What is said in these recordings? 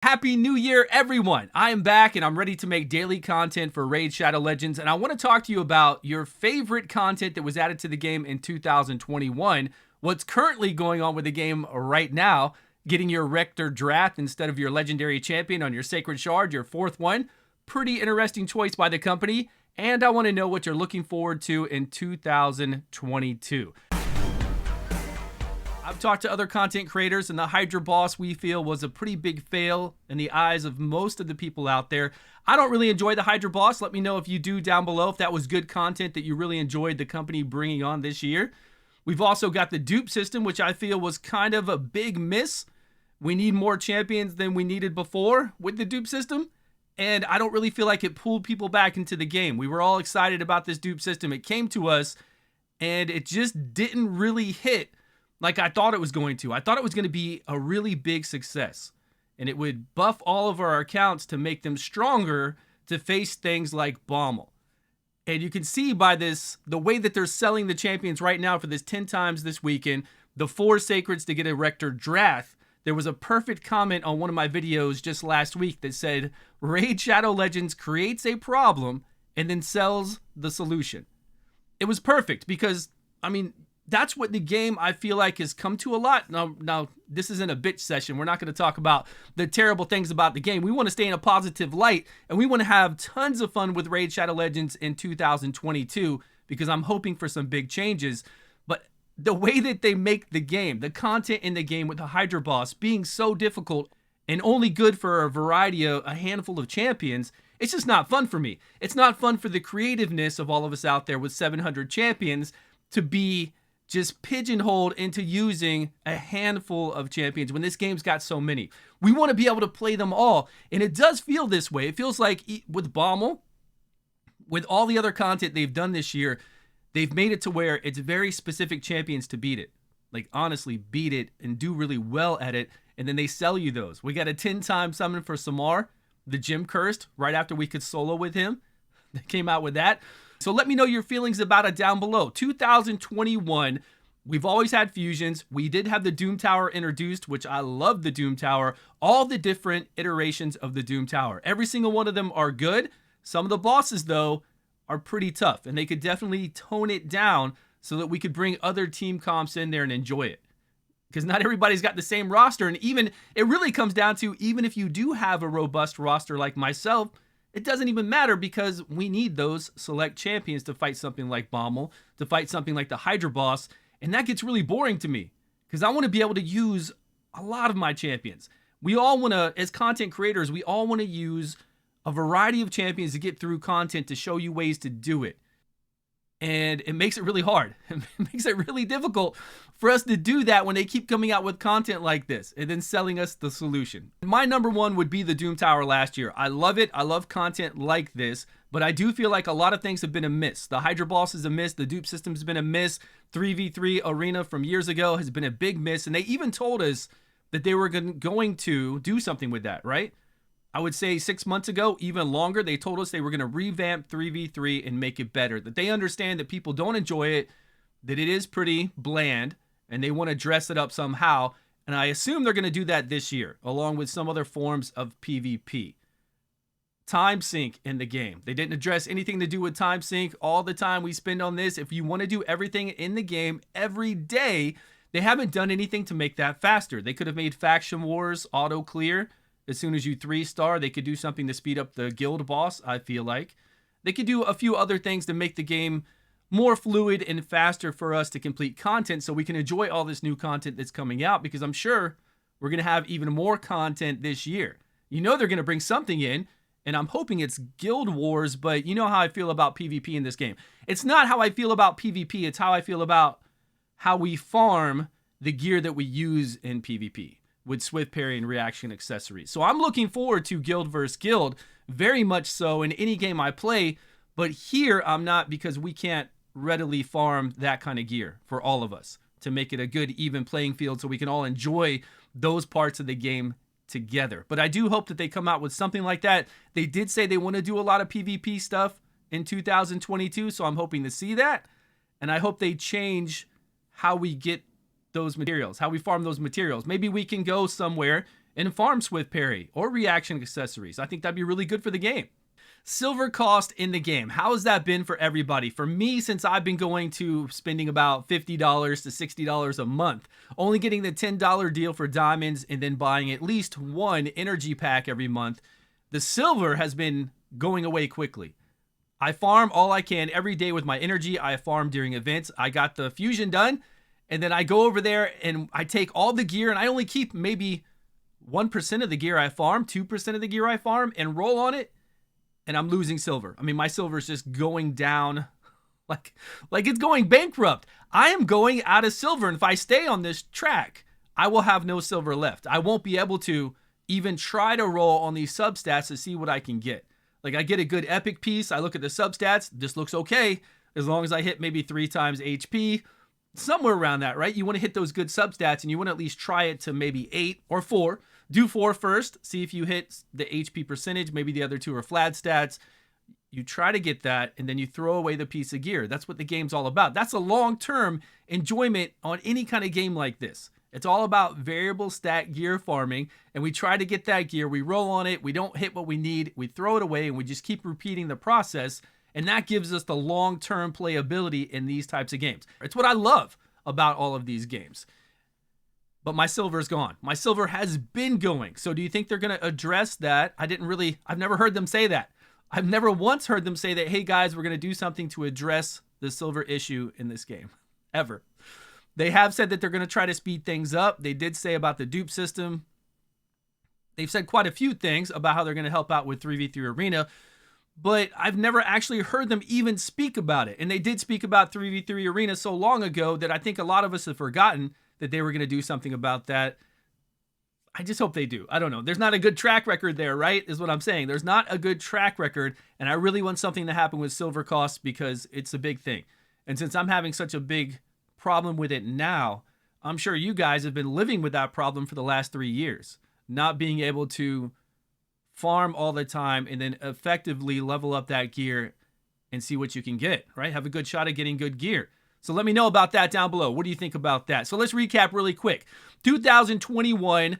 Happy New Year, everyone! I am back and I'm ready to make daily content for Raid Shadow Legends, and I want to talk to you about your favorite content that was added to the game in 2021, what's currently going on with the game right now, getting your Rector Draft instead of your Legendary Champion on your Sacred Shard, your fourth one. Pretty interesting choice by the company, and I want to know what you're looking forward to in 2022. I've talked to other content creators, and the Hydra boss we feel was a pretty big fail in the eyes of most of the people out there. I don't really enjoy the Hydra boss. Let me know if you do down below, if that was good content that you really enjoyed the company bringing on this year. We've also got the dupe system, which I feel was kind of a big miss. We need more champions than we needed before with the dupe system, and I don't really feel like it pulled people back into the game. We were all excited about this dupe system. It came to us, and it just didn't really hit like I thought it was going to. I thought it was going to be a really big success, and it would buff all of our accounts to make them stronger to face things like Bommel. And you can see by this, the way that they're selling the champions right now for this 10 times this weekend, the 4 sacreds to get a Rector Draft. There was a perfect comment on one of my videos just last week that said, Raid Shadow Legends creates a problem and then sells the solution. It was perfect because, I mean, that's what the game, I feel like, has come to a lot. Now, this isn't a bitch session. We're not going to talk about the terrible things about the game. We want to stay in a positive light, and we want to have tons of fun with Raid Shadow Legends in 2022 because I'm hoping for some big changes. But the way that they make the game, the content in the game with the Hydra boss being so difficult and only good for a variety of a handful of champions, it's just not fun for me. It's not fun for the creativeness of all of us out there with 700 champions to be just pigeonholed into using a handful of champions when this game's got so many. We want to be able to play them all, and it does feel this way. It feels like with Bommel, with all the other content they've done this year, they've made it to where it's very specific champions to beat it. Like, honestly, beat it and do really well at it, and then they sell you those. We got a 10-time summon for Samar, the Gym Cursed, right after we could solo with him. They came out with that. So let me know your feelings about it down below. 2021, we've always had fusions. We did have the Doom Tower introduced, which I love the Doom Tower. All the different iterations of the Doom Tower. Every single one of them are good. Some of the bosses, though, are pretty tough, and they could definitely tone it down so that we could bring other team comps in there and enjoy it. Because not everybody's got the same roster, and even it really comes down to, even if you do have a robust roster like myself, it doesn't even matter because we need those select champions to fight something like Bommel, to fight something like the Hydra boss, and that gets really boring to me because I want to be able to use a lot of my champions. We all want to, as content creators, we all want to use a variety of champions to get through content to show you ways to do it. And it makes it really hard. It makes it really difficult for us to do that when they keep coming out with content like this and then selling us the solution. My number one would be the Doom Tower last year. I love it. I love content like this, but I do feel like a lot of things have been a miss. The Hydra boss is a miss. The dupe system has been a miss. 3v3 arena from years ago has been a big miss. And they even told us that they were going to do something with that, right? I would say 6 months ago, even longer, they told us they were going to revamp 3v3 and make it better. That they understand that people don't enjoy it, that it is pretty bland, and they want to dress it up somehow. And I assume they're going to do that this year, along with some other forms of PvP. Time sync in the game. They didn't address anything to do with time sync. All the time we spend on this, if you want to do everything in the game every day, they haven't done anything to make that faster. They could have made faction wars auto clear. As soon as you 3-star, they could do something to speed up the guild boss, I feel like. They could do a few other things to make the game more fluid and faster for us to complete content so we can enjoy all this new content that's coming out, because I'm sure we're going to have even more content this year. You know they're going to bring something in, and I'm hoping it's Guild Wars, but you know how I feel about PvP in this game. It's not how I feel about PvP, it's how I feel about how we farm the gear that we use in PvP. With swift parry and reaction accessories. So I'm looking forward to Guild vs. Guild, very much so in any game I play, but here I'm not, because we can't readily farm that kind of gear for all of us to make it a good even playing field so we can all enjoy those parts of the game together. But I do hope that they come out with something like that. They did say they want to do a lot of PvP stuff in 2022, so I'm hoping to see that. And I hope they change how we get those materials, how we farm those materials. Maybe we can go somewhere and farm Swift Parry or reaction accessories. I think that'd be really good for the game. Silver cost in the game. How has that been for everybody? For me, since I've been going to spending about $50 to $60 a month, only getting the $10 deal for diamonds and then buying at least one energy pack every month, the silver has been going away quickly. I farm all I can every day with my energy. I farm during events. I got the fusion done, and then I go over there and I take all the gear, and I only keep maybe 1% of the gear I farm, 2% of the gear I farm, and roll on it, and I'm losing silver. I mean, my silver is just going down like it's going bankrupt. I am going out of silver, and if I stay on this track, I will have no silver left. I won't be able to even try to roll on these substats to see what I can get. Like, I get a good epic piece, I look at the substats, this looks okay, as long as I hit maybe 3 times HP, somewhere around that, right? You want to hit those good substats, and you want to at least try it to maybe 8 or 4. Do 4 first, see if you hit the HP percentage, maybe the other 2 are flat stats. You try to get that, and then you throw away the piece of gear. That's what the game's all about. That's a long-term enjoyment on any kind of game like this. It's all about variable stat gear farming, and we try to get that gear, we roll on it, we don't hit what we need, we throw it away, and we just keep repeating the process, and that gives us the long-term playability in these types of games. It's what I love about all of these games. But my silver's gone. My silver has been going. So do you think they're going to address that? I've never heard them say that. I've never once heard them say that, hey guys, we're going to do something to address the silver issue in this game. Ever. They have said that they're going to try to speed things up. They did say about the dupe system. They've said quite a few things about how they're going to help out with 3v3 Arena, but I've never actually heard them even speak about it. And they did speak about 3v3 Arena so long ago that I think a lot of us have forgotten that they were going to do something about that. I just hope they do. I don't know. There's not a good track record there, right? Is what I'm saying. There's not a good track record, and I really want something to happen with silver costs because it's a big thing. And since I'm having such a big problem with it now, I'm sure you guys have been living with that problem for the last 3 years, not being able to farm all the time and then effectively level up that gear and see what you can get, right? Have a good shot at getting good gear. So let me know about that down below. What do you think about that? So let's recap really quick. 2021,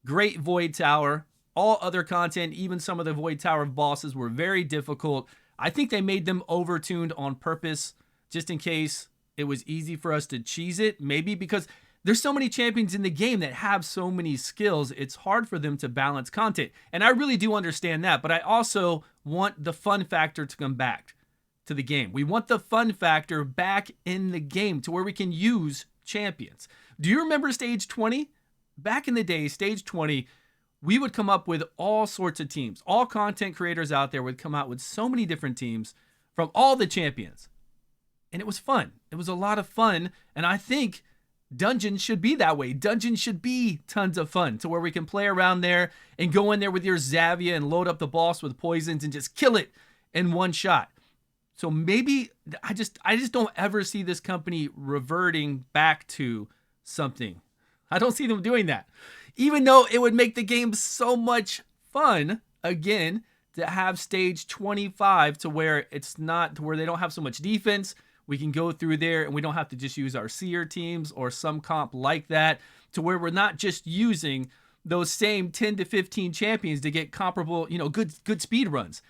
great Void Tower. All other content, even some of the Void Tower bosses, were very difficult. I think they made them overtuned on purpose, just in case it was easy for us to cheese it. Maybe because there's so many champions in the game that have so many skills, it's hard for them to balance content. And I really do understand that, but I also want the fun factor to come back to the game. We want the fun factor back in the game to where we can use champions. Do you remember stage 20? Back in the day, stage 20, we would come up with all sorts of teams. All content creators out there would come out with so many different teams from all the champions. And it was fun. It was a lot of fun. And I think dungeons should be that way. Dungeons should be tons of fun to where we can play around there and go in there with your Zavia and load up the boss with poisons and just kill it in one shot. So maybe I just don't ever see this company reverting back to something. I don't see them doing that. Even though it would make the game so much fun, again, to have stage 25 to where it's not, to where they don't have so much defense. We can go through there and we don't have to just use our seer teams or some comp like that, to where we're not just using those same 10 to 15 champions to get comparable, good speed runs.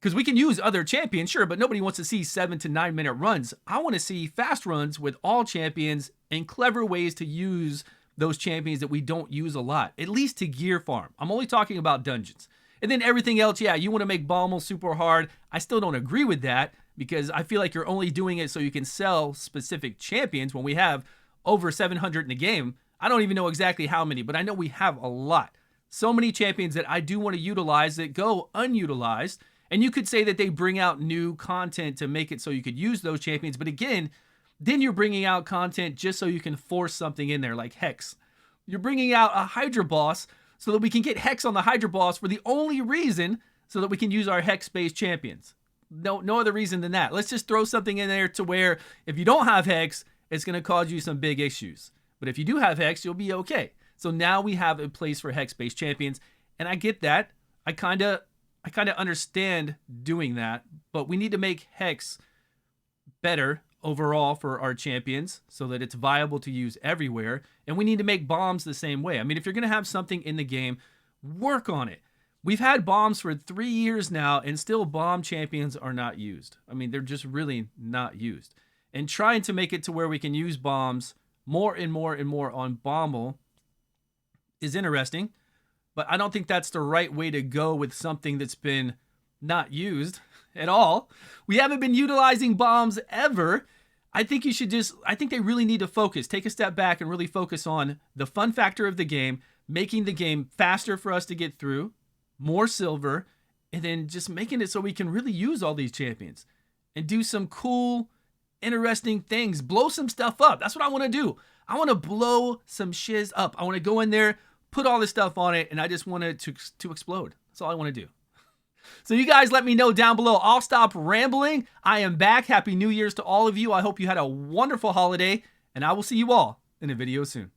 Because we can use other champions, sure, but nobody wants to see 7 to 9 minute runs. I want to see fast runs with all champions and clever ways to use those champions that we don't use a lot, at least to gear farm. I'm only talking about dungeons. And then everything else, yeah, you want to make Baumel super hard. I still don't agree with that because I feel like you're only doing it so you can sell specific champions when we have over 700 in the game. I don't even know exactly how many, but I know we have a lot. So many champions that I do want to utilize that go unutilized. And you could say that they bring out new content to make it so you could use those champions. But again, then you're bringing out content just so you can force something in there like Hex. You're bringing out a Hydra boss so that we can get Hex on the Hydra boss for the only reason so that we can use our Hex-based champions. No other reason than that. Let's just throw something in there to where if you don't have Hex, it's going to cause you some big issues. But if you do have Hex, you'll be okay. So now we have a place for Hex-based champions. And I get that. I kind of understand doing that, but we need to make Hex better overall for our champions so that it's viable to use everywhere. And we need to make bombs the same way. I mean, if you're going to have something in the game, work on it. We've had bombs for 3 years now, and still bomb champions are not used. I mean, they're just really not used. And trying to make it to where we can use bombs more and more and more on Bommel is interesting, but I don't think that's the right way to go with something that's been not used at all. We haven't been utilizing bombs ever. I think they really need to focus, take a step back and really focus on the fun factor of the game, making the game faster for us to get through, more silver, and then just making it so we can really use all these champions and do some cool, interesting things, blow some stuff up. That's what I want to do. I want to blow some shiz up. I want to go in there, put all this stuff on it, and I just want it to explode. That's all I want to do. So you guys let me know down below. I'll stop rambling. I am back. Happy New Year's to all of you. I hope you had a wonderful holiday, and I will see you all in a video soon.